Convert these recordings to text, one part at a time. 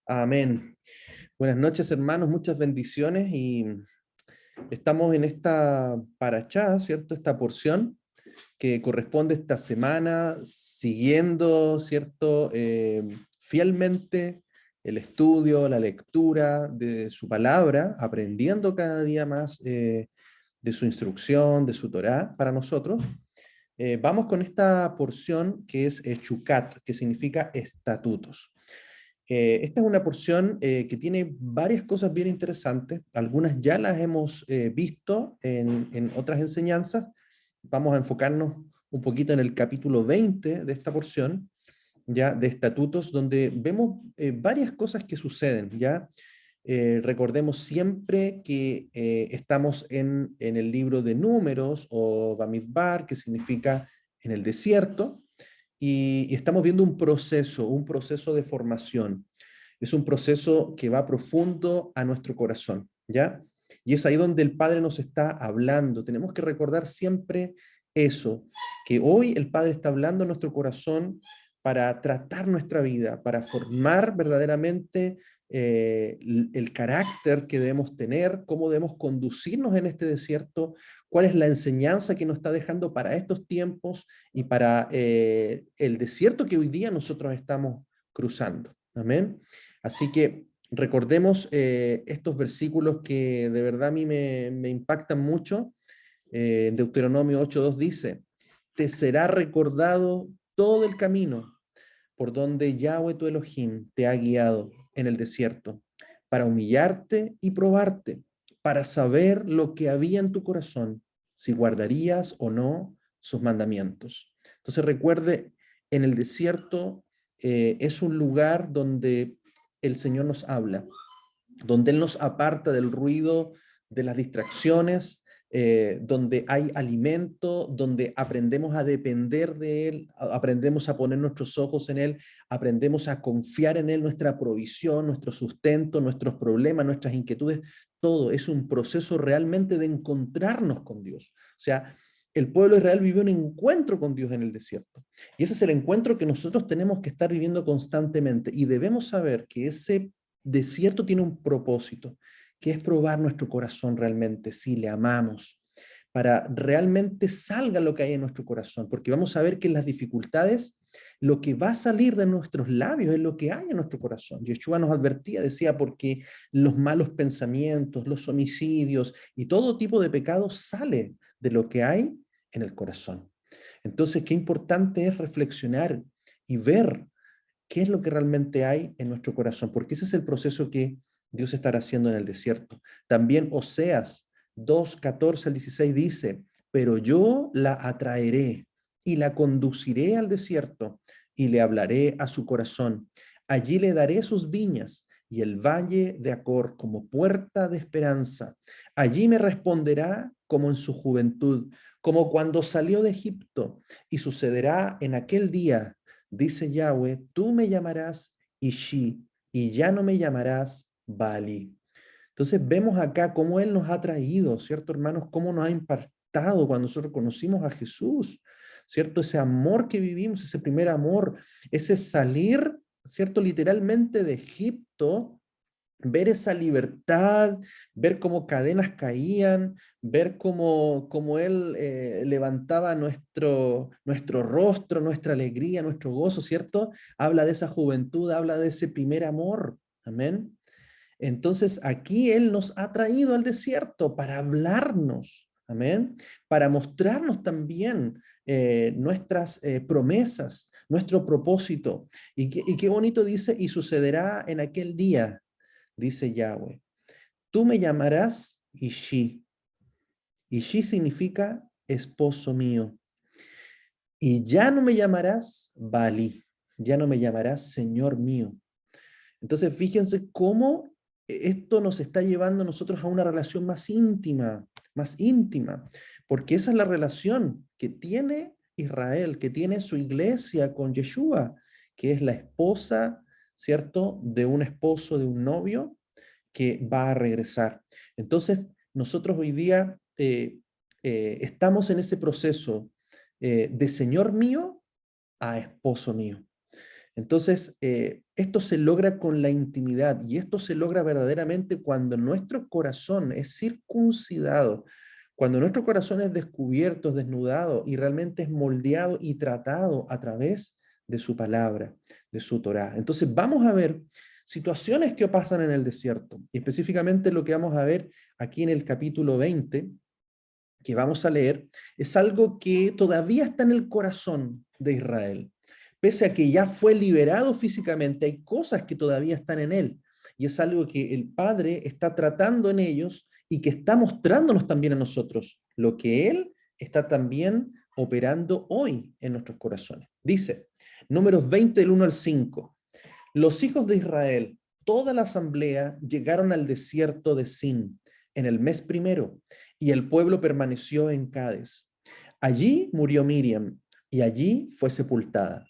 Amén. Buenas noches, hermanos, muchas bendiciones y estamos en esta parachá, ¿cierto? Esta porción que corresponde esta semana, siguiendo, ¿cierto? Fielmente el estudio, la lectura de su palabra, aprendiendo cada día más de su instrucción, de su Torá para nosotros. Vamos con esta porción que es Chukat, que significa estatutos. Esta es una porción que tiene varias cosas bien interesantes. Algunas ya las hemos visto en otras enseñanzas. Vamos a enfocarnos un poquito en el capítulo 20 de esta porción, ya de estatutos, donde vemos varias cosas que suceden. Ya recordemos siempre que estamos en el libro de Números o Bamidbar, que significa en el desierto, y estamos viendo un proceso de formación. Es un proceso que va profundo a nuestro corazón, ¿ya? Y es ahí donde el Padre nos está hablando. Tenemos que recordar siempre eso, que hoy el Padre está hablando a nuestro corazón para tratar nuestra vida, para formar verdaderamente el carácter que debemos tener, cómo debemos conducirnos en este desierto, cuál es la enseñanza que nos está dejando para estos tiempos y para el desierto que hoy día nosotros estamos cruzando. Amén. Así que recordemos estos versículos que de verdad a mí me impactan mucho. Deuteronomio 8:2 dice, te será recordado todo el camino por donde Yahweh tu Elohim te ha guiado en el desierto, para humillarte y probarte, para saber lo que había en tu corazón, si guardarías o no sus mandamientos. Entonces recuerde, en el desierto es un lugar donde el Señor nos habla, donde Él nos aparta del ruido, de las distracciones, donde hay alimento, donde aprendemos a depender de Él, aprendemos a poner nuestros ojos en Él, aprendemos a confiar en Él, nuestra provisión, nuestro sustento, nuestros problemas, nuestras inquietudes, todo es un proceso realmente de encontrarnos con Dios. O sea, el pueblo de Israel vivió un encuentro con Dios en el desierto. Y ese es el encuentro que nosotros tenemos que estar viviendo constantemente. Y debemos saber que ese desierto tiene un propósito, que es probar nuestro corazón realmente, si le amamos, para realmente salga lo que hay en nuestro corazón, porque vamos a ver que en las dificultades lo que va a salir de nuestros labios es lo que hay en nuestro corazón. Yeshua nos advertía, decía, porque los malos pensamientos, los homicidios y todo tipo de pecados sale de lo que hay en el corazón. Entonces, qué importante es reflexionar y ver qué es lo que realmente hay en nuestro corazón, porque ese es el proceso que Dios estará haciendo en el desierto. También Oseas 2:14 al 16 dice, pero yo la atraeré y la conduciré al desierto y le hablaré a su corazón. Allí le daré sus viñas y el valle de Acor como puerta de esperanza. Allí me responderá como en su juventud, como cuando salió de Egipto, y sucederá en aquel día, dice Yahweh, tú me llamarás Ishi y ya no me llamarás Bali. Entonces vemos acá cómo Él nos ha traído, ¿cierto, hermanos? Cómo nos ha impactado cuando nosotros conocimos a Jesús, ¿cierto? Ese amor que vivimos, ese primer amor, ese salir, ¿cierto? Literalmente de Egipto, ver esa libertad, ver cómo cadenas caían, ver cómo Él levantaba nuestro rostro, nuestra alegría, nuestro gozo, ¿cierto? Habla de esa juventud, habla de ese primer amor. Amén. Entonces aquí Él nos ha traído al desierto para hablarnos, amén, para mostrarnos también nuestras promesas, nuestro propósito. Y qué bonito dice, y sucederá en aquel día, dice Yahweh. Tú me llamarás Ishi. Ishi significa esposo mío. Y ya no me llamarás Bali, ya no me llamarás Señor mío. Entonces, fíjense cómo esto nos está llevando a nosotros a una relación más íntima, porque esa es la relación que tiene Israel, que tiene su iglesia con Yeshua, que es la esposa, ¿cierto?, de un esposo, de un novio que va a regresar. Entonces, nosotros hoy día estamos en ese proceso de Señor mío a esposo mío. Entonces, esto se logra con la intimidad y esto se logra verdaderamente cuando nuestro corazón es circuncidado, cuando nuestro corazón es descubierto, es desnudado y realmente es moldeado y tratado a través de su palabra, de su Torá. Entonces, vamos a ver situaciones que pasan en el desierto y específicamente lo que vamos a ver aquí en el capítulo 20, que vamos a leer, es algo que todavía está en el corazón de Israel. Pese a que ya fue liberado físicamente, hay cosas que todavía están en él. Y es algo que el Padre está tratando en ellos y que está mostrándonos también a nosotros, lo que Él está también operando hoy en nuestros corazones. Dice, Números 20 del 1 al 5, los hijos de Israel, toda la asamblea, llegaron al desierto de Sin en el mes primero, y el pueblo permaneció en Cades. Allí murió Miriam, y allí fue sepultada.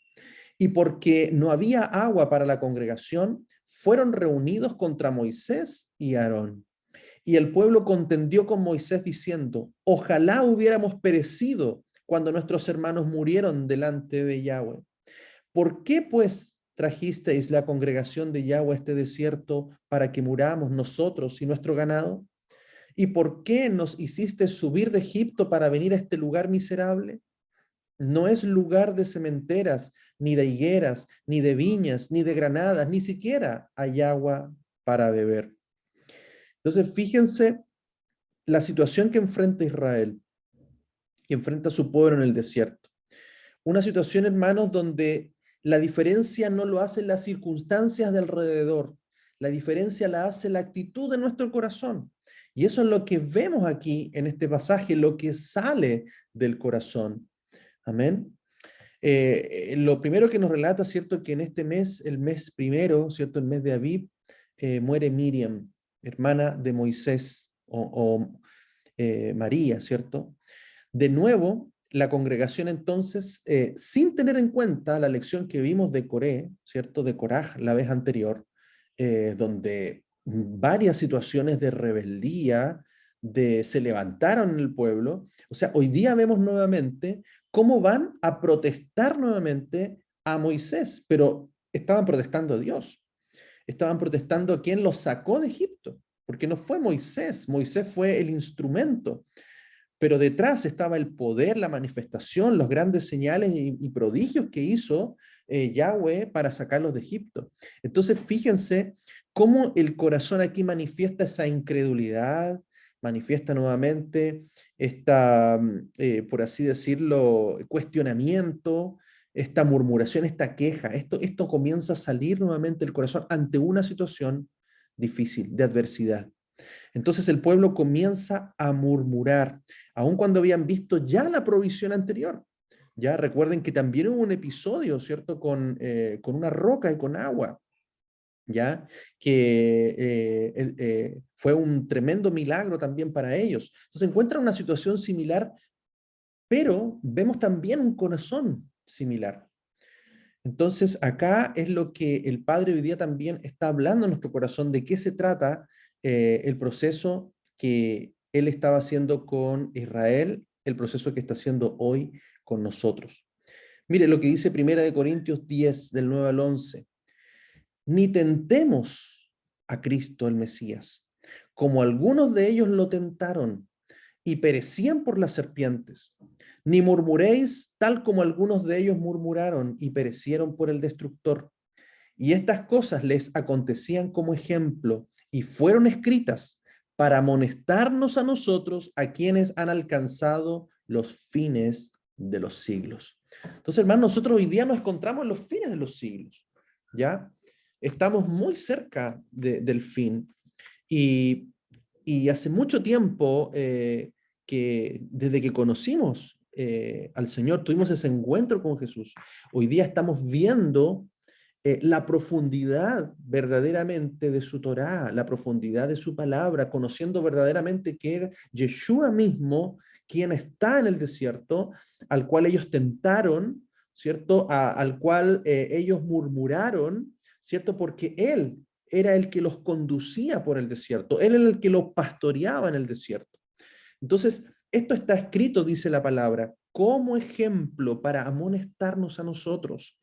Y porque no había agua para la congregación, fueron reunidos contra Moisés y Aarón. Y el pueblo contendió con Moisés diciendo, ojalá hubiéramos perecido cuando nuestros hermanos murieron delante de Yahweh. ¿Por qué pues trajisteis la congregación de Yahweh a este desierto para que muramos nosotros y nuestro ganado? ¿Y por qué nos hiciste subir de Egipto para venir a este lugar miserable? No es lugar de cementeras, ni de higueras, ni de viñas, ni de granadas, ni siquiera hay agua para beber. Entonces, fíjense la situación que enfrenta Israel, que enfrenta a su pueblo en el desierto. Una situación, hermanos, donde la diferencia no lo hacen las circunstancias de alrededor, la diferencia la hace la actitud de nuestro corazón. Y eso es lo que vemos aquí en este pasaje, lo que sale del corazón. Amén. Lo primero que nos relata, ¿cierto? Que en este mes, el mes primero, ¿cierto? El mes de Abib, muere Miriam, hermana de Moisés o María, ¿cierto? De nuevo, la congregación entonces, sin tener en cuenta la lección que vimos de Coré, ¿cierto? De Coraj la vez anterior, donde varias situaciones de rebeldía se levantaron en el pueblo. O sea, hoy día vemos nuevamente cómo van a protestar nuevamente a Moisés, pero estaban protestando a Dios. Estaban protestando a quien los sacó de Egipto, porque no fue Moisés, Moisés fue el instrumento, pero detrás estaba el poder, la manifestación, los grandes señales y prodigios que hizo Yahweh para sacarlos de Egipto. Entonces, fíjense cómo el corazón aquí manifiesta esa incredulidad, manifiesta nuevamente esta, por así decirlo, cuestionamiento, esta murmuración, esta queja. Esto comienza a salir nuevamente del corazón ante una situación difícil, de adversidad. Entonces el pueblo comienza a murmurar, aun cuando habían visto ya la provisión anterior. Ya recuerden que también hubo un episodio, ¿cierto? Con una roca y con agua, ¿ya? Que fue un tremendo milagro también para ellos. Entonces encuentran una situación similar, pero vemos también un corazón similar. Entonces, acá es lo que el Padre hoy día también está hablando en nuestro corazón, de qué se trata el proceso que Él estaba haciendo con Israel, el proceso que está haciendo hoy con nosotros. Mire lo que dice 1 Corintios 10, del 9 al 11. Ni tentemos a Cristo el Mesías, como algunos de ellos lo tentaron y perecían por las serpientes. Ni murmuréis tal como algunos de ellos murmuraron y perecieron por el destructor. Y estas cosas les acontecían como ejemplo y fueron escritas para amonestarnos a nosotros, a quienes han alcanzado los fines de los siglos. Entonces, hermanos, nosotros hoy día nos encontramos en los fines de los siglos, ¿ya? Estamos muy cerca del fin. Y, y hace mucho tiempo que desde que conocimos al Señor, tuvimos ese encuentro con Jesús, hoy día estamos viendo la profundidad verdaderamente de su Torá, la profundidad de su palabra, conociendo verdaderamente que era Yeshua mismo quien está en el desierto, al cual ellos tentaron, ¿cierto? Al cual ellos murmuraron, ¿cierto? Porque Él era el que los conducía por el desierto, Él era el que los pastoreaba en el desierto. Entonces, esto está escrito, dice la palabra, como ejemplo para amonestarnos a nosotros,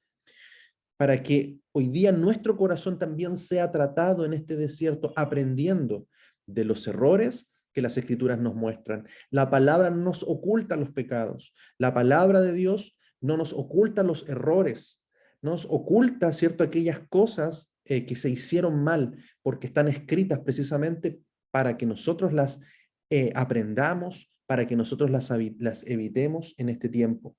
para que hoy día nuestro corazón también sea tratado en este desierto, aprendiendo de los errores que las Escrituras nos muestran. La palabra no nos oculta los pecados. La palabra de Dios no nos oculta los errores. Nos oculta, ¿cierto?, aquellas cosas que se hicieron mal, porque están escritas precisamente para que nosotros las aprendamos, para que nosotros las evitemos en este tiempo.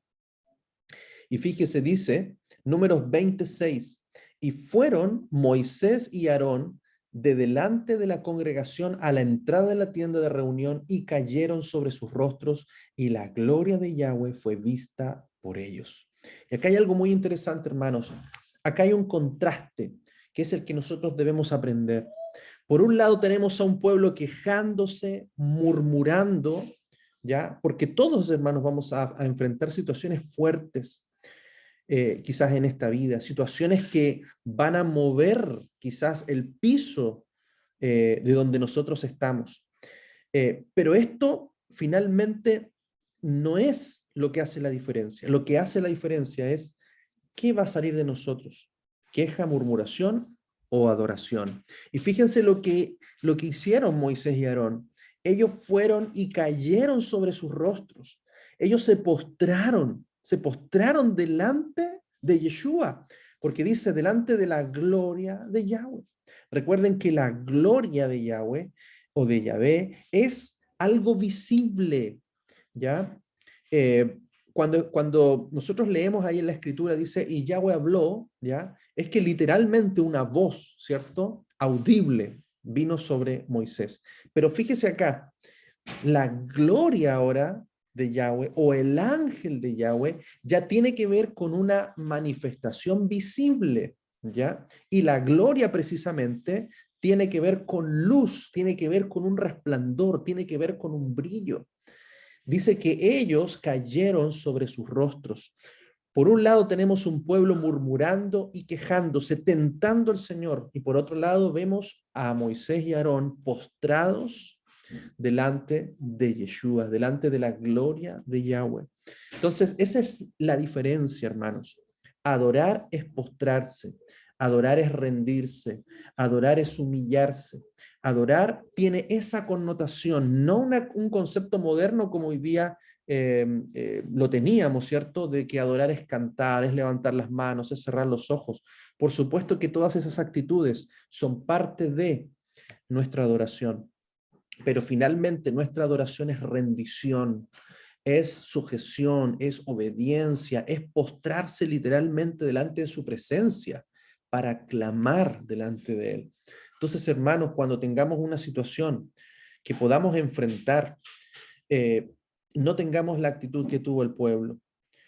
Y fíjese, dice, Números 26, y fueron Moisés y Aarón de delante de la congregación a la entrada de la tienda de reunión y cayeron sobre sus rostros y la gloria de Yahweh fue vista por ellos. Y acá hay algo muy interesante, hermanos. Acá hay un contraste que es el que nosotros debemos aprender. Por un lado tenemos a un pueblo quejándose, murmurando, ¿ya? Porque todos, hermanos, vamos a enfrentar situaciones fuertes, quizás en esta vida, situaciones que van a mover quizás el piso de donde nosotros estamos. Pero esto finalmente no es lo que hace la diferencia. Lo que hace la diferencia es qué va a salir de nosotros, queja, murmuración o adoración. Y fíjense lo que hicieron Moisés y Aarón. Ellos fueron y cayeron sobre sus rostros. Ellos se postraron delante de Yeshua, porque dice delante de la gloria de Yahweh. Recuerden que la gloria de Yahweh o de Yahvé es algo visible, ¿ya? Cuando nosotros leemos ahí en la escritura, dice, y Yahweh habló, ¿ya? Es que literalmente una voz, ¿cierto? Audible vino sobre Moisés. Pero fíjese acá, la gloria ahora de Yahweh o el ángel de Yahweh ya tiene que ver con una manifestación visible, ¿ya? Y la gloria precisamente tiene que ver con luz, tiene que ver con un resplandor, tiene que ver con un brillo. Dice que ellos cayeron sobre sus rostros. Por un lado tenemos un pueblo murmurando y quejándose, tentando al Señor. Y por otro lado vemos a Moisés y Aarón postrados delante de Yeshua, delante de la gloria de Yahweh. Entonces, esa es la diferencia, hermanos. Adorar es postrarse, adorar es rendirse, adorar es humillarse. Adorar tiene esa connotación, no un concepto moderno como hoy día lo teníamos, ¿cierto? De que adorar es cantar, es levantar las manos, es cerrar los ojos. Por supuesto que todas esas actitudes son parte de nuestra adoración, pero finalmente nuestra adoración es rendición, es sujeción, es obediencia, es postrarse literalmente delante de su presencia para clamar delante de él. Entonces, hermanos, cuando tengamos una situación que podamos enfrentar, eh, no tengamos la actitud que tuvo el pueblo.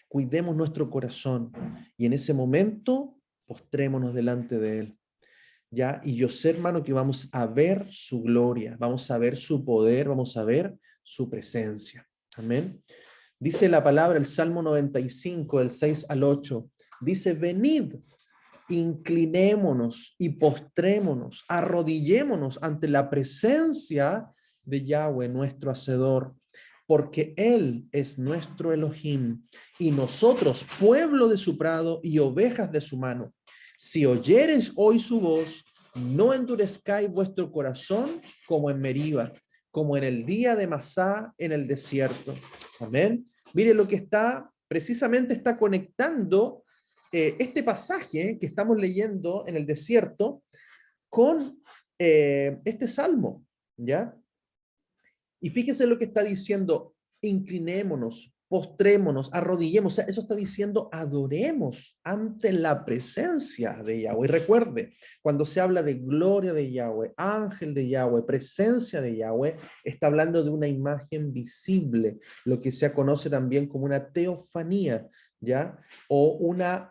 Cuidemos nuestro corazón y en ese momento postrémonos delante de él. ¿Ya? Y yo sé, hermano, que vamos a ver su gloria, vamos a ver su poder, vamos a ver su presencia. Amén. Dice la palabra, el Salmo 95, del 6 al 8, dice, venid, inclinémonos y postrémonos, arrodillémonos ante la presencia de Yahweh, nuestro Hacedor, porque Él es nuestro Elohim y nosotros, pueblo de su prado y ovejas de su mano. Si oyereis hoy su voz, no endurezcáis vuestro corazón como en Meriba, como en el día de Masá en el desierto. Amén. Mire lo que precisamente está conectando este pasaje que estamos leyendo en el desierto con este salmo, ¿ya? Y fíjese lo que está diciendo, inclinémonos, postrémonos, arrodillemos, o sea, eso está diciendo adoremos ante la presencia de Yahweh. Y recuerde, cuando se habla de gloria de Yahweh, ángel de Yahweh, presencia de Yahweh, está hablando de una imagen visible, lo que se conoce también como una teofanía, ¿ya? O una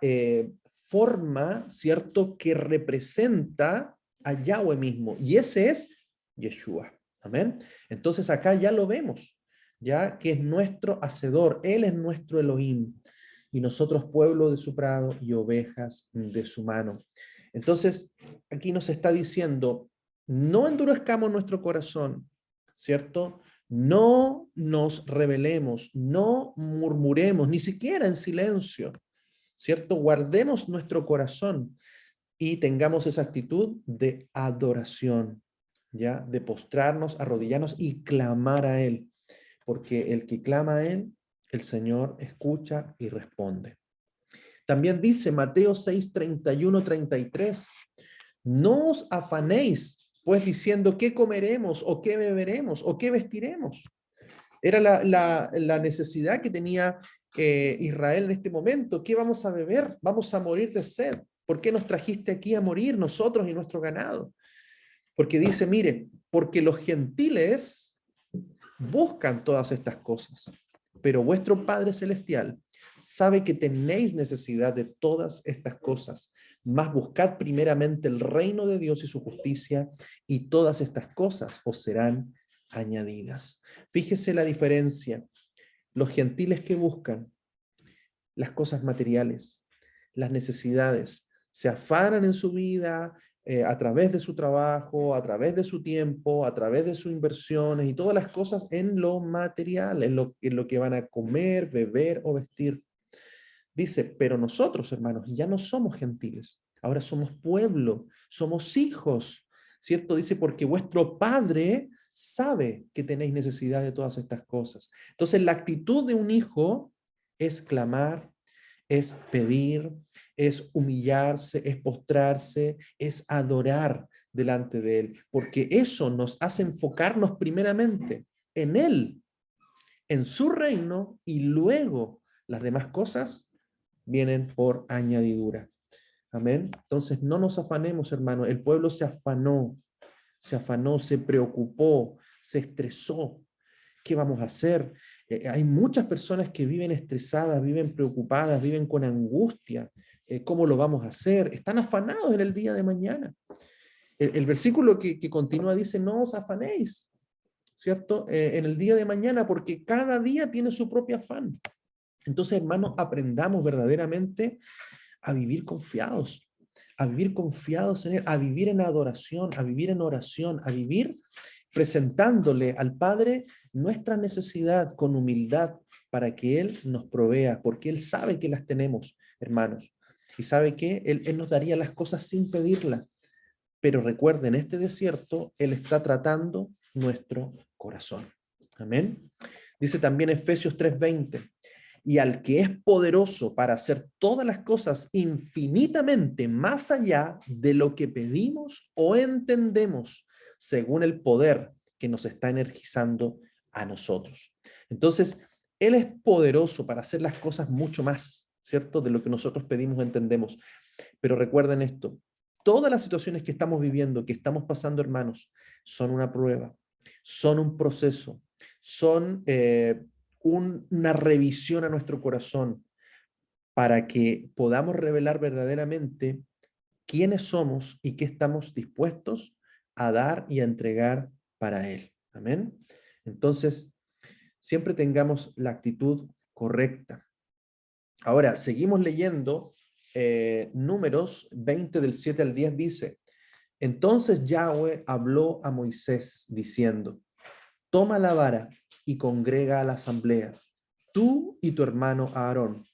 forma, ¿cierto?, que representa a Yahweh mismo, y ese es Yeshua. Amén. Entonces acá ya lo vemos, ya que es nuestro hacedor, Él es nuestro Elohim, y nosotros pueblo de su prado y ovejas de su mano. Entonces, aquí nos está diciendo, no endurezcamos nuestro corazón, ¿cierto? No nos rebelemos, no murmuremos, ni siquiera en silencio, ¿cierto? Guardemos nuestro corazón y tengamos esa actitud de adoración, ¿ya? De postrarnos, arrodillarnos y clamar a Él, porque el que clama a Él, el Señor escucha y responde. También dice Mateo 6, 31, 33, no os afanéis, pues diciendo, ¿qué comeremos o qué beberemos o qué vestiremos? Era la necesidad que tenía Israel en este momento. ¿Qué vamos a beber? Vamos a morir de sed. ¿Por qué nos trajiste aquí a morir nosotros y nuestro ganado? Porque dice, mire, porque los gentiles buscan todas estas cosas, pero vuestro Padre Celestial sabe que tenéis necesidad de todas estas cosas, mas buscad primeramente el reino de Dios y su justicia, y todas estas cosas os serán añadidas. Fíjese la diferencia. Los gentiles que buscan las cosas materiales, las necesidades, se afanan en su vida, a través de su trabajo, a través de su tiempo, a través de sus inversiones y todas las cosas en lo material, en lo que van a comer, beber o vestir. Dice, pero nosotros, hermanos, ya no somos gentiles, ahora somos pueblo, somos hijos, ¿cierto? Dice, porque vuestro Padre sabe que tenéis necesidad de todas estas cosas. Entonces, la actitud de un hijo es clamar, es pedir, es humillarse, es postrarse, es adorar delante de Él, porque eso nos hace enfocarnos primeramente en Él, en su reino, y luego las demás cosas vienen por añadidura. Amén. Entonces no nos afanemos, hermanos. El pueblo se afanó, se preocupó, se estresó. ¿Qué vamos a hacer? Hay muchas personas que viven estresadas, viven preocupadas, viven con angustia. ¿Cómo lo vamos a hacer? Están afanados en el día de mañana. El versículo que continúa dice, no os afanéis, ¿cierto? En el día de mañana, porque cada día tiene su propio afán. Entonces, hermanos, aprendamos verdaderamente a vivir confiados, en Él, a vivir en adoración, a vivir en oración, a vivir presentándole al Padre nuestra necesidad con humildad para que Él nos provea, porque Él sabe que las tenemos, hermanos, y sabe que Él nos daría las cosas sin pedirlas. Pero recuerden, en este desierto, Él está tratando nuestro corazón. Amén. Dice también Efesios 3:20, y al que es poderoso para hacer todas las cosas infinitamente más allá de lo que pedimos o entendemos, según el poder que nos está energizando a nosotros. Entonces, Él es poderoso para hacer las cosas mucho más, ¿cierto? De lo que nosotros pedimos o entendemos. Pero recuerden esto, todas las situaciones que estamos viviendo, que estamos pasando, hermanos, son una prueba, son un proceso, son una revisión a nuestro corazón para que podamos revelar verdaderamente quiénes somos y qué estamos dispuestos a dar y a entregar para Él. Amén. Entonces, siempre tengamos la actitud correcta. Ahora, seguimos leyendo. Números 20 del 7 al 10 dice, entonces Yahweh habló a Moisés diciendo, toma la vara y congrega a la asamblea, tú y tu hermano Aarón,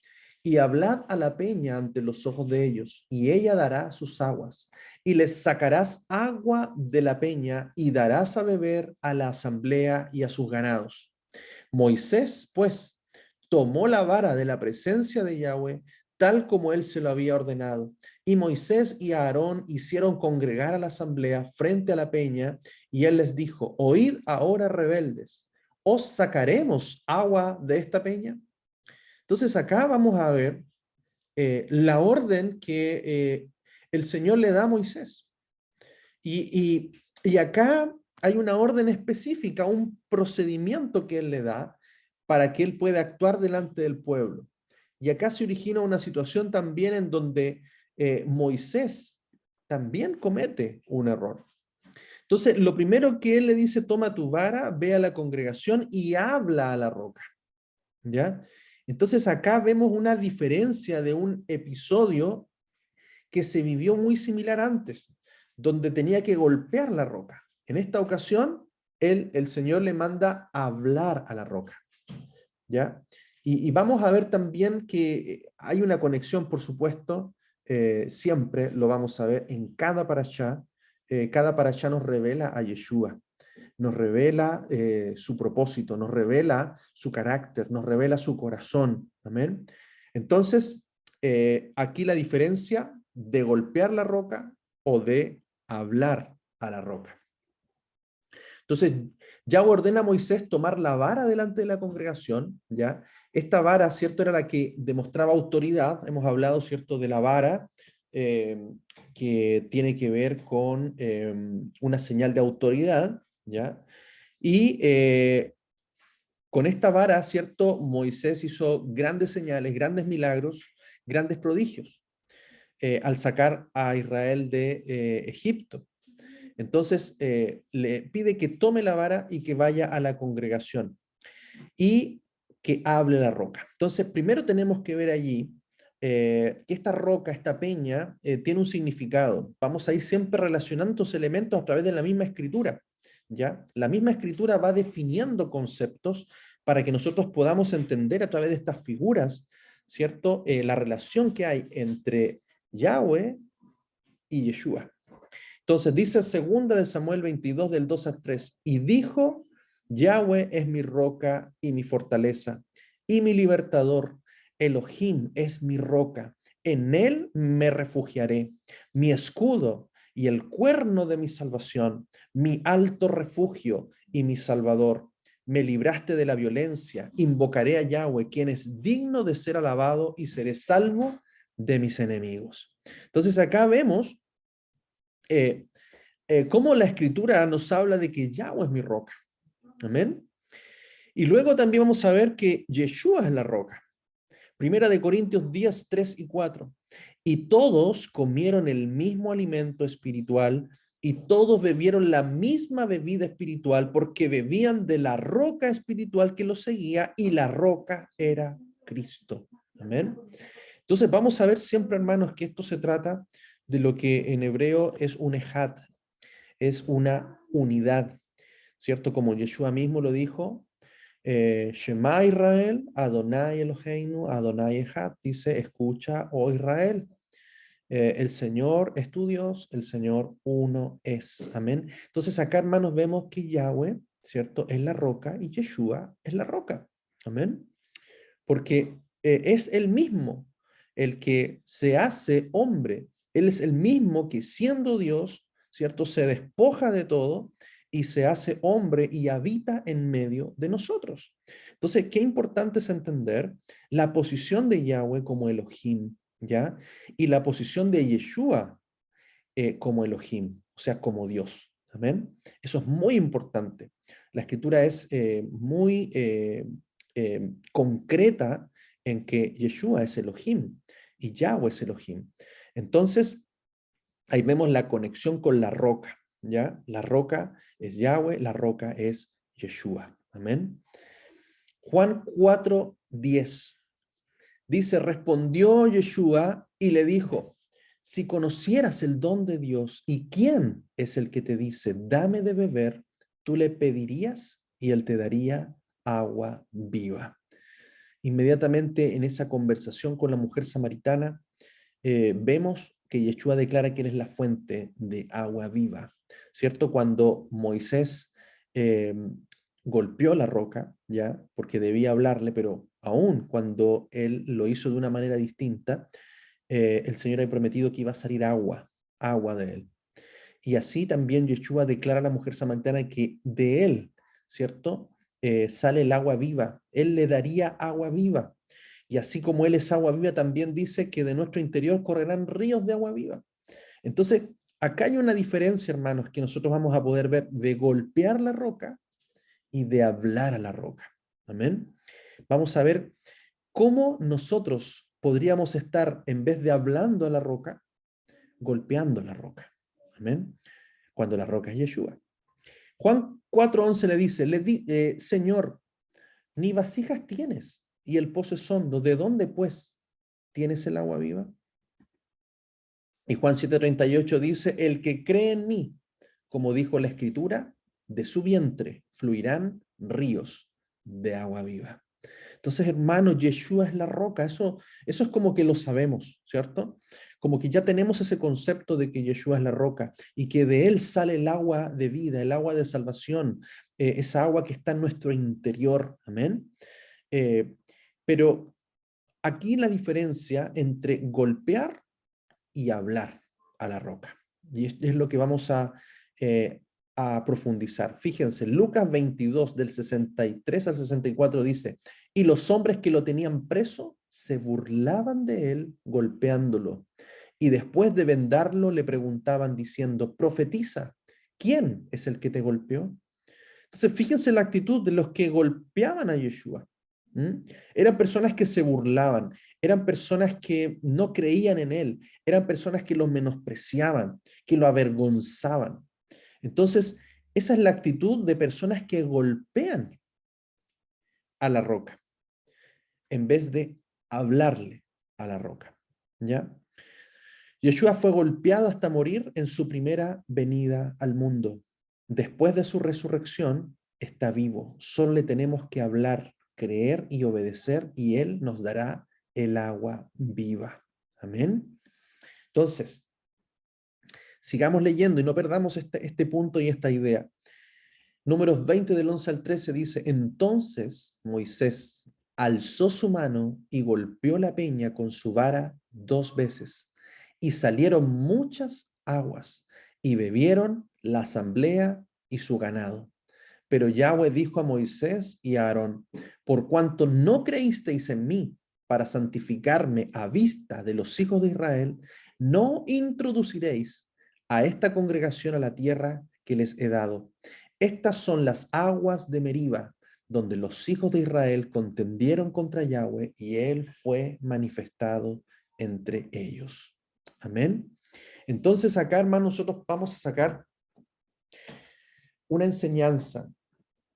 y hablad a la peña ante los ojos de ellos, y ella dará sus aguas, y les sacarás agua de la peña, y darás a beber a la asamblea y a sus ganados. Moisés, pues, tomó la vara de la presencia de Yahweh, tal como él se lo había ordenado. Y Moisés y Aarón hicieron congregar a la asamblea frente a la peña, y él les dijo, oíd ahora, rebeldes, ¿os sacaremos agua de esta peña? Entonces acá vamos a ver la orden que el Señor le da a Moisés. Y acá hay una orden específica, un procedimiento que él le da para que él pueda actuar delante del pueblo. Y acá se origina una situación también en donde Moisés también comete un error. Entonces, lo primero que él le dice, toma tu vara, ve a la congregación y habla a la roca. ¿Ya? Entonces, acá vemos una diferencia de un episodio que se vivió muy similar antes, donde tenía que golpear la roca. En esta ocasión, el Señor le manda hablar a la roca. ¿Ya? Y vamos a ver también que hay una conexión, por supuesto, siempre lo vamos a ver en cada parashá nos revela a Yeshua, nos revela su propósito, nos revela su carácter, nos revela su corazón. Amén. Entonces, aquí la diferencia de golpear la roca o de hablar a la roca. Entonces, Yahweh ordena a Moisés tomar la vara delante de la congregación, ¿ya? Esta vara, ¿cierto? Era la que demostraba autoridad. Hemos hablado, ¿cierto? De la vara, eh, que tiene que ver con una señal de autoridad, ¿ya? Y con esta vara, ¿cierto? Moisés hizo grandes señales, grandes milagros, grandes prodigios, al sacar a Israel de Egipto. Entonces, le pide que tome la vara y que vaya a la congregación y que hable la roca. Entonces, primero tenemos que ver allí que esta roca, esta peña, tiene un significado. Vamos a ir siempre relacionando estos elementos a través de la misma escritura, ¿ya? La misma escritura va definiendo conceptos para que nosotros podamos entender a través de estas figuras, ¿cierto? La relación que hay entre Yahweh y Yeshua. Entonces dice segunda de Samuel 22 del 2 al 3, y dijo, Yahweh es mi roca y mi fortaleza y mi libertador, Elohim es mi roca, en él me refugiaré, mi escudo y el cuerno de mi salvación, mi alto refugio y mi salvador. Me libraste de la violencia, invocaré a Yahweh, quien es digno de ser alabado, y seré salvo de mis enemigos. Entonces acá vemos cómo la escritura nos habla de que Yahweh es mi roca. Amén. Y luego también vamos a ver que Yeshua es la roca. Primera de Corintios 10, 3 y 4. Y todos comieron el mismo alimento espiritual y todos bebieron la misma bebida espiritual porque bebían de la roca espiritual que los seguía, y la roca era Cristo. Amén. Entonces vamos a ver siempre, hermanos, que esto se trata de lo que en hebreo es un ejad, es una unidad, ¿cierto? Como Yeshua mismo lo dijo, Shema Israel, Adonai Eloheinu, Adonai Echad, dice, escucha, oh Israel, el Señor es tu Dios, el Señor uno es. Amén. Entonces acá, hermanos, vemos que Yahweh, ¿cierto? Es la roca y Yeshua es la roca. Amén. Porque es el mismo el que se hace hombre. Él es el mismo que, siendo Dios, ¿cierto? Se despoja de todo y se hace hombre y habita en medio de nosotros. Entonces, qué importante es entender la posición de Yahweh como Elohim, ¿ya? Y la posición de Yeshua como Elohim, o sea, como Dios. Amén. Eso es muy importante. La escritura es muy concreta en que Yeshua es Elohim y Yahweh es Elohim. Entonces, ahí vemos la conexión con la roca, ¿ya? La roca es Yahweh, la roca es Yeshua. Amén. Juan 4:10 dice, respondió Yeshua y le dijo, si conocieras el don de Dios y quién es el que te dice, dame de beber, tú le pedirías y él te daría agua viva. Inmediatamente en esa conversación con la mujer samaritana, vemos que Yeshua declara que él es la fuente de agua viva, ¿cierto? Cuando Moisés golpeó la roca, ¿ya? Porque debía hablarle, pero aún cuando él lo hizo de una manera distinta, el Señor había prometido que iba a salir agua de él. Y así también Yeshua declara a la mujer samaritana que de él, ¿cierto? Sale el agua viva. Él le daría agua viva. Y así como él es agua viva, también dice que de nuestro interior correrán ríos de agua viva. Entonces, acá hay una diferencia, hermanos, que nosotros vamos a poder ver de golpear la roca y de hablar a la roca. Amén. Vamos a ver cómo nosotros podríamos estar, en vez de hablando a la roca, golpeando la roca. Amén. Cuando la roca es Yeshua. Juan 4:11 le dice, Señor, ni vasijas tienes y el pozo es hondo. ¿De dónde, pues, tienes el agua viva? Y Juan 7:38 dice, el que cree en mí, como dijo la Escritura, de su vientre fluirán ríos de agua viva. Entonces, hermanos, Yeshua es la roca, eso es como que lo sabemos, ¿cierto? Como que ya tenemos ese concepto de que Yeshua es la roca y que de él sale el agua de vida, el agua de salvación, esa agua que está en nuestro interior, amén. Eh, pero aquí la diferencia entre golpear y hablar a la roca. Y es lo que vamos a profundizar. Fíjense, Lucas 22, del 63 al 64 dice, y los hombres que lo tenían preso se burlaban de él golpeándolo. Y después de vendarlo le preguntaban diciendo, profetiza, ¿quién es el que te golpeó? Entonces, fíjense la actitud de los que golpeaban a Yeshua. ¿Mm? Eran personas que se burlaban, eran personas que no creían en él, eran personas que lo menospreciaban, que lo avergonzaban. Entonces, esa es la actitud de personas que golpean a la roca en vez de hablarle a la roca. ¿Ya? Yeshua fue golpeado hasta morir en su primera venida al mundo. Después de su resurrección, está vivo. Solo le tenemos que hablar, creer y obedecer, y Él nos dará el agua viva. Amén. Entonces, sigamos leyendo y no perdamos este punto y esta idea. Números 20 del 11 al 13 dice, entonces Moisés alzó su mano y golpeó la peña con su vara 2 veces, y salieron muchas aguas, y bebieron la asamblea y su ganado. Pero Yahweh dijo a Moisés y a Aarón, por cuanto no creísteis en mí para santificarme a vista de los hijos de Israel, no introduciréis a esta congregación a la tierra que les he dado. Estas son las aguas de Meriba, donde los hijos de Israel contendieron contra Yahweh y él fue manifestado entre ellos. Amén. Entonces acá, hermanos, nosotros vamos a sacar una enseñanza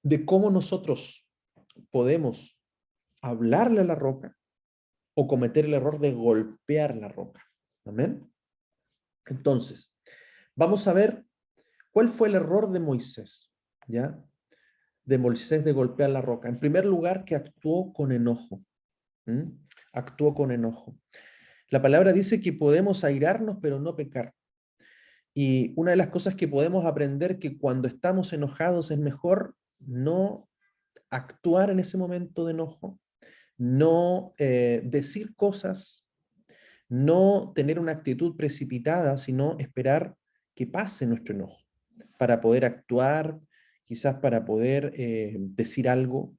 de cómo nosotros podemos hablarle a la roca o cometer el error de golpear la roca. Amén. Entonces, vamos a ver cuál fue el error de Moisés, ¿ya? De Moisés de golpear la roca. En primer lugar, que actuó con enojo. ¿Mm? Actuó con enojo. La palabra dice que podemos airarnos, pero no pecar. Y una de las cosas que podemos aprender que cuando estamos enojados es mejor no actuar en ese momento de enojo, no decir cosas, no tener una actitud precipitada, sino esperar que pase nuestro enojo para poder actuar, quizás para poder decir algo,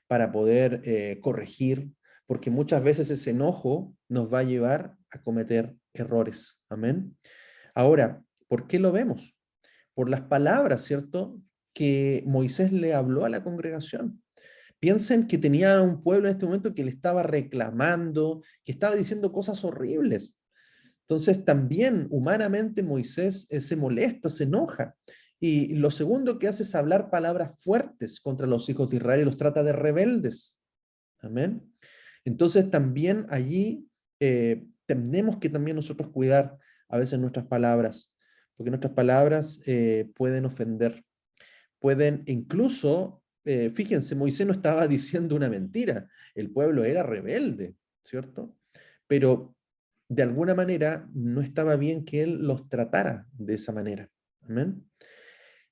para poder corregir, porque muchas veces ese enojo nos va a llevar a cometer errores. Amén. Ahora, ¿por qué lo vemos? Por las palabras, ¿cierto?, que Moisés le habló a la congregación. Piensen que tenía un pueblo en este momento que le estaba reclamando, que estaba diciendo cosas horribles. Entonces también humanamente Moisés se molesta, se enoja. Y lo segundo que hace es hablar palabras fuertes contra los hijos de Israel y los trata de rebeldes. Amén. Entonces también allí tenemos que también nosotros cuidar a veces nuestras palabras, porque nuestras palabras pueden ofender, pueden incluso, fíjense, Moisés no estaba diciendo una mentira, el pueblo era rebelde, ¿cierto? Pero de alguna manera no estaba bien que él los tratara de esa manera. Amén.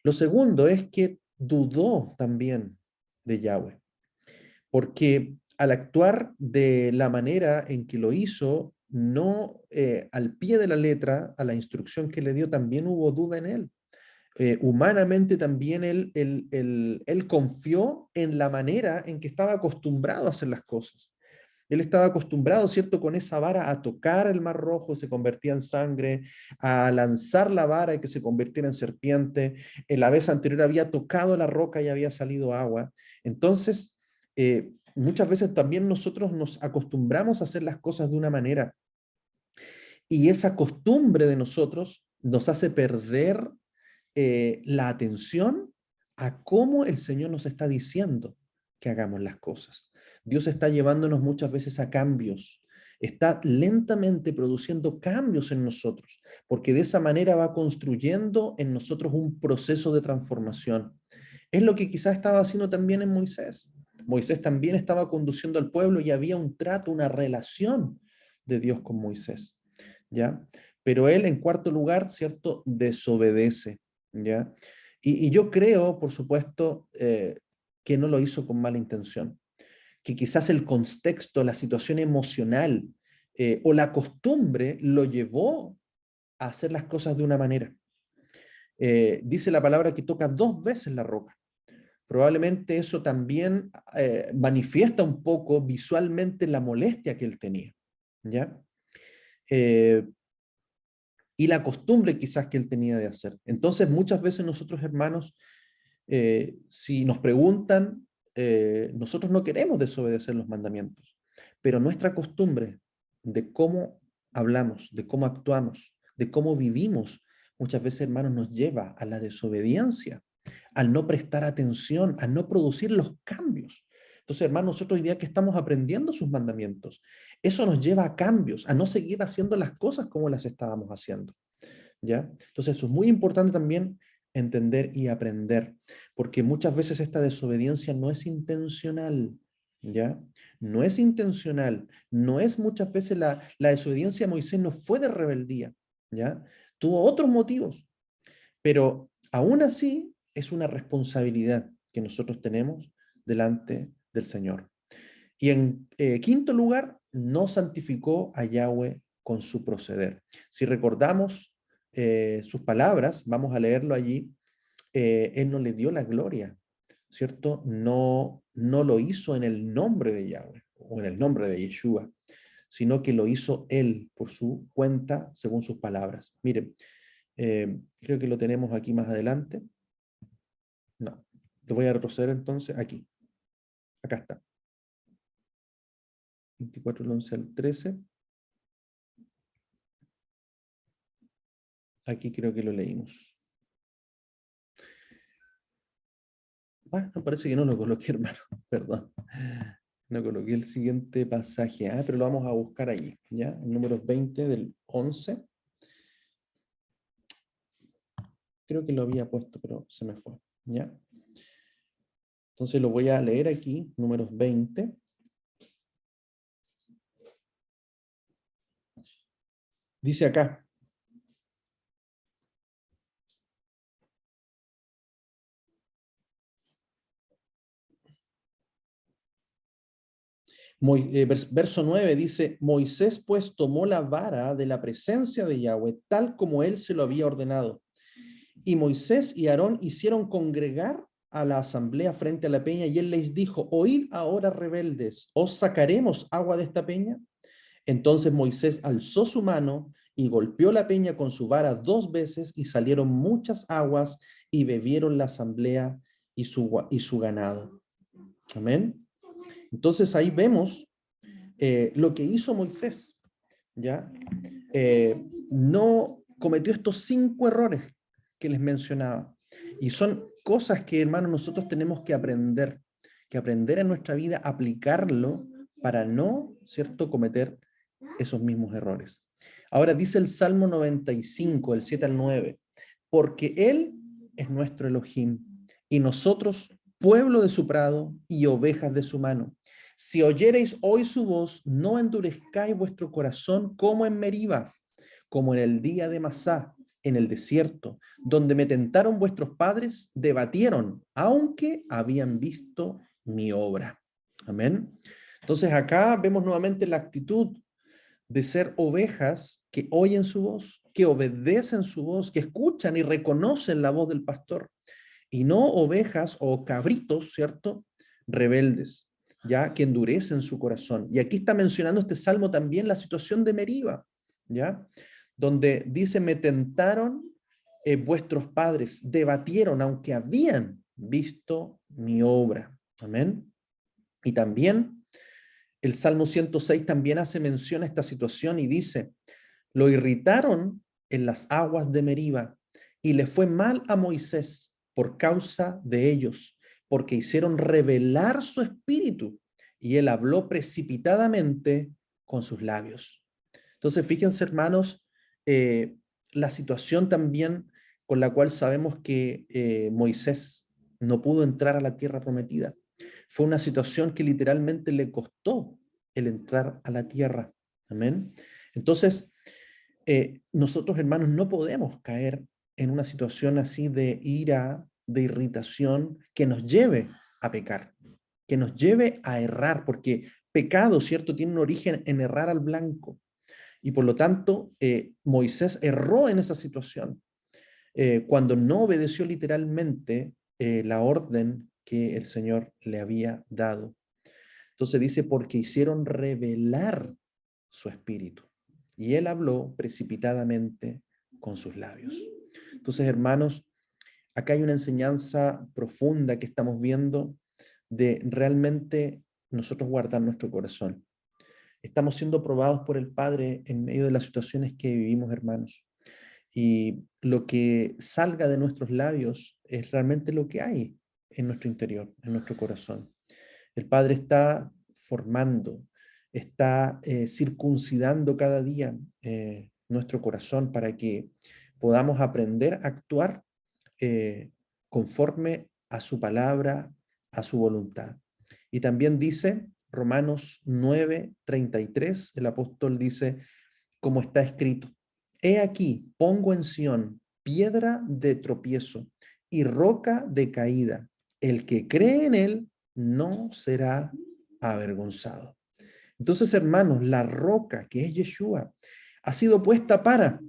Lo segundo es que dudó también de Yahweh, porque al actuar de la manera en que lo hizo, no al pie de la letra, a la instrucción que le dio, también hubo duda en él. Humanamente también él confió en la manera en que estaba acostumbrado a hacer las cosas. Él estaba acostumbrado, ¿cierto?, con esa vara a tocar el mar rojo, se convertía en sangre, a lanzar la vara y que se convirtiera en serpiente. En la vez anterior había tocado la roca y había salido agua. Entonces, muchas veces también nosotros nos acostumbramos a hacer las cosas de una manera y esa costumbre de nosotros nos hace perder la atención a cómo el Señor nos está diciendo que hagamos las cosas. Dios está llevándonos muchas veces a cambios, está lentamente produciendo cambios en nosotros, porque de esa manera va construyendo en nosotros un proceso de transformación. Es lo que quizás estaba haciendo también en Moisés. Moisés también estaba conduciendo al pueblo y había un trato, una relación de Dios con Moisés, ¿ya? Pero él, en cuarto lugar, ¿cierto?, desobedece, ¿ya? Y yo creo, por supuesto, que no lo hizo con mala intención, que quizás el contexto, la situación emocional o la costumbre lo llevó a hacer las cosas de una manera. Dice la palabra que toca 2 veces la roca. Probablemente eso también manifiesta un poco visualmente la molestia que él tenía, ¿ya? Eh, y la costumbre quizás que él tenía de hacer. Entonces, muchas veces nosotros, hermanos, si nos preguntan, nosotros no queremos desobedecer los mandamientos, pero nuestra costumbre de cómo hablamos, de cómo actuamos, de cómo vivimos, muchas veces, hermanos, nos lleva a la desobediencia, al no prestar atención, a no producir los cambios. Entonces, hermanos, nosotros hoy día que estamos aprendiendo sus mandamientos, eso nos lleva a cambios, a no seguir haciendo las cosas como las estábamos haciendo, ¿ya? Entonces, eso es muy importante también entender y aprender, porque muchas veces esta desobediencia no es intencional, ¿ya? No es intencional, no es muchas veces la desobediencia de Moisés no fue de rebeldía, ¿ya? Tuvo otros motivos, pero aún así es una responsabilidad que nosotros tenemos delante del Señor. Y en quinto lugar, no santificó a Yahweh con su proceder. Si recordamos sus palabras, vamos a leerlo allí, él no le dio la gloria, ¿cierto? No, no lo hizo en el nombre de Yahweh o en el nombre de Yeshua, sino que lo hizo él por su cuenta, según sus palabras. Miren, creo que lo tenemos aquí más adelante. No, te voy a retroceder entonces aquí. Acá está. 24 del 11 al 13. Aquí creo que lo leímos. Ah, no, parece que no lo coloqué, hermano. Perdón. No coloqué el siguiente pasaje. Ah, pero lo vamos a buscar allí, ¿ya? El número 20 del 11. Creo que lo había puesto, pero se me fue, ¿ya? Entonces lo voy a leer aquí, números 20. Dice acá, verso 9 dice, Moisés pues tomó la vara de la presencia de Yahweh, tal como él se lo había ordenado. Y Moisés y Aarón hicieron congregar a la asamblea frente a la peña, y él les dijo, oíd ahora, rebeldes, ¿os sacaremos agua de esta peña? Entonces Moisés alzó su mano y golpeó la peña con su vara 2 veces, y salieron muchas aguas, y bebieron la asamblea y su ganado. Amén. Entonces ahí vemos lo que hizo Moisés, ¿ya? No cometió estos 5 errores que les mencionaba. Y son cosas que, hermanos, nosotros tenemos que aprender en nuestra vida, aplicarlo para no, ¿cierto?, cometer esos mismos errores. Ahora dice el Salmo 95, el 7 al 9, porque Él es nuestro Elohim y nosotros pueblo de su prado y ovejas de su mano. Si oyereis hoy su voz, no endurezcáis vuestro corazón como en Meriba, como en el día de Masá, en el desierto, donde me tentaron vuestros padres, debatieron, aunque habían visto mi obra. Amén. Entonces acá vemos nuevamente la actitud de ser ovejas que oyen su voz, que obedecen su voz, que escuchan y reconocen la voz del pastor, y no ovejas o cabritos, ¿cierto? Rebeldes, ya que endurecen su corazón. Y aquí está mencionando este salmo también la situación de Meriba, ¿ya? Donde dice, me tentaron vuestros padres, debatieron, aunque habían visto mi obra. Amén. Y también el Salmo 106 también hace mención a esta situación y dice, lo irritaron en las aguas de Meriba y le fue mal a Moisés por causa de ellos, porque hicieron revelar su espíritu y él habló precipitadamente con sus labios. Entonces, fíjense, hermanos, la situación también con la cual sabemos que Moisés no pudo entrar a la tierra prometida. Fue una situación que literalmente le costó el entrar a la tierra. Amén. Entonces, nosotros, hermanos, no podemos caer en una situación así de ira, de irritación, que nos lleve a pecar, que nos lleve a errar, porque pecado, ¿cierto?, tiene un origen en errar al blanco. Y por lo tanto, Moisés erró en esa situación cuando no obedeció literalmente la orden que el Señor le había dado. Entonces dice, porque hicieron revelar su espíritu. Y él habló precipitadamente con sus labios. Entonces, hermanos, acá hay una enseñanza profunda que estamos viendo de realmente nosotros guardar nuestro corazón. Estamos siendo probados por el Padre en medio de las situaciones que vivimos, hermanos. Y lo que salga de nuestros labios es realmente lo que hay en nuestro interior, en nuestro corazón. El Padre está formando, está circuncidando cada día nuestro corazón para que podamos aprender a actuar conforme a su palabra, a su voluntad. Y también dice Romanos 9:33, el apóstol dice, como está escrito, he aquí, pongo en Sión piedra de tropiezo y roca de caída. El que cree en él no será avergonzado. Entonces, hermanos, la roca que es Yeshua ha sido puesta para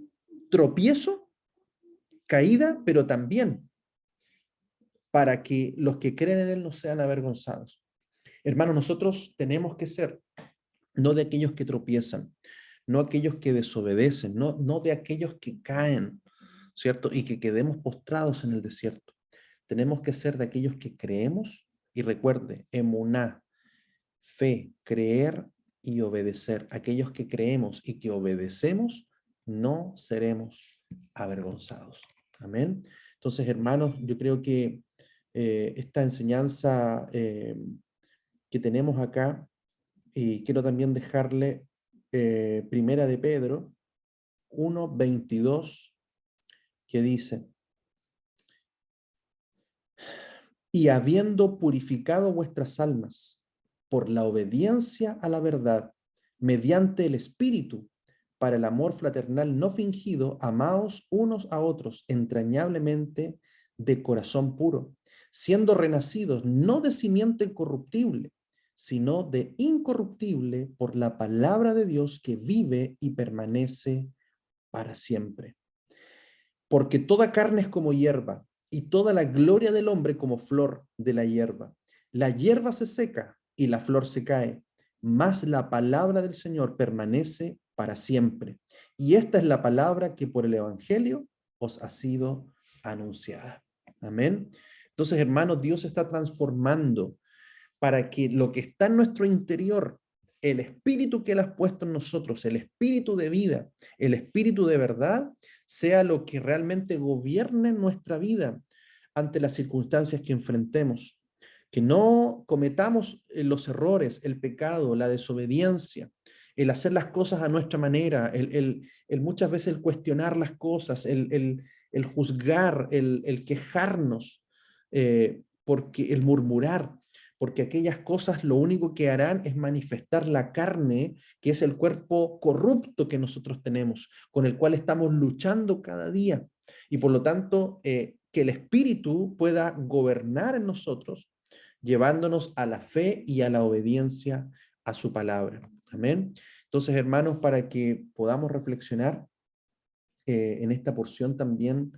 tropiezo, caída, pero también para que los que creen en él no sean avergonzados. Hermanos, nosotros tenemos que ser no de aquellos que tropiezan, no aquellos que desobedecen, no de aquellos que caen, ¿cierto? Y que quedemos postrados en el desierto. Tenemos que ser de aquellos que creemos y recuerde, emuná, fe, creer y obedecer. Aquellos que creemos y que obedecemos, no seremos avergonzados. Amén. Entonces, hermanos, yo creo que esta enseñanza que tenemos acá, y quiero también dejarle Primera de Pedro 1:22, que dice, y habiendo purificado vuestras almas por la obediencia a la verdad, mediante el Espíritu, para el amor fraternal no fingido, amaos unos a otros entrañablemente de corazón puro, siendo renacidos no de simiente incorruptible, sino de incorruptible por la palabra de Dios que vive y permanece para siempre. Porque toda carne es como hierba, y toda la gloria del hombre como flor de la hierba. La hierba se seca y la flor se cae, mas la palabra del Señor permanece para siempre. Y esta es la palabra que por el Evangelio os ha sido anunciada. Amén. Entonces, hermanos, Dios está transformando para que lo que está en nuestro interior, el espíritu que Él ha puesto en nosotros, el espíritu de vida, el espíritu de verdad, sea lo que realmente gobierne nuestra vida ante las circunstancias que enfrentemos. Que no cometamos los errores, el pecado, la desobediencia, el hacer las cosas a nuestra manera, el muchas veces el cuestionar las cosas, el juzgar, el quejarnos, porque el murmurar, porque aquellas cosas lo único que harán es manifestar la carne, que es el cuerpo corrupto que nosotros tenemos, con el cual estamos luchando cada día. Y por lo tanto, que el Espíritu pueda gobernar en nosotros, llevándonos a la fe y a la obediencia a su palabra. Amén. Entonces, hermanos, para que podamos reflexionar en esta porción también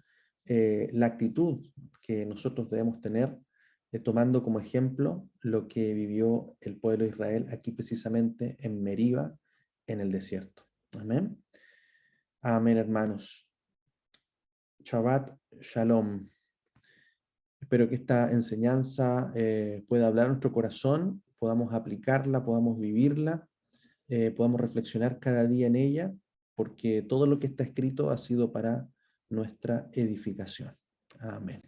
la actitud que nosotros debemos tener, tomando como ejemplo lo que vivió el pueblo de Israel aquí precisamente en Meriba, en el desierto. Amén. Amén, hermanos. Shabbat Shalom. Espero que esta enseñanza pueda hablar a nuestro corazón, podamos aplicarla, podamos vivirla, podamos reflexionar cada día en ella, porque todo lo que está escrito ha sido para nuestra edificación. Amén.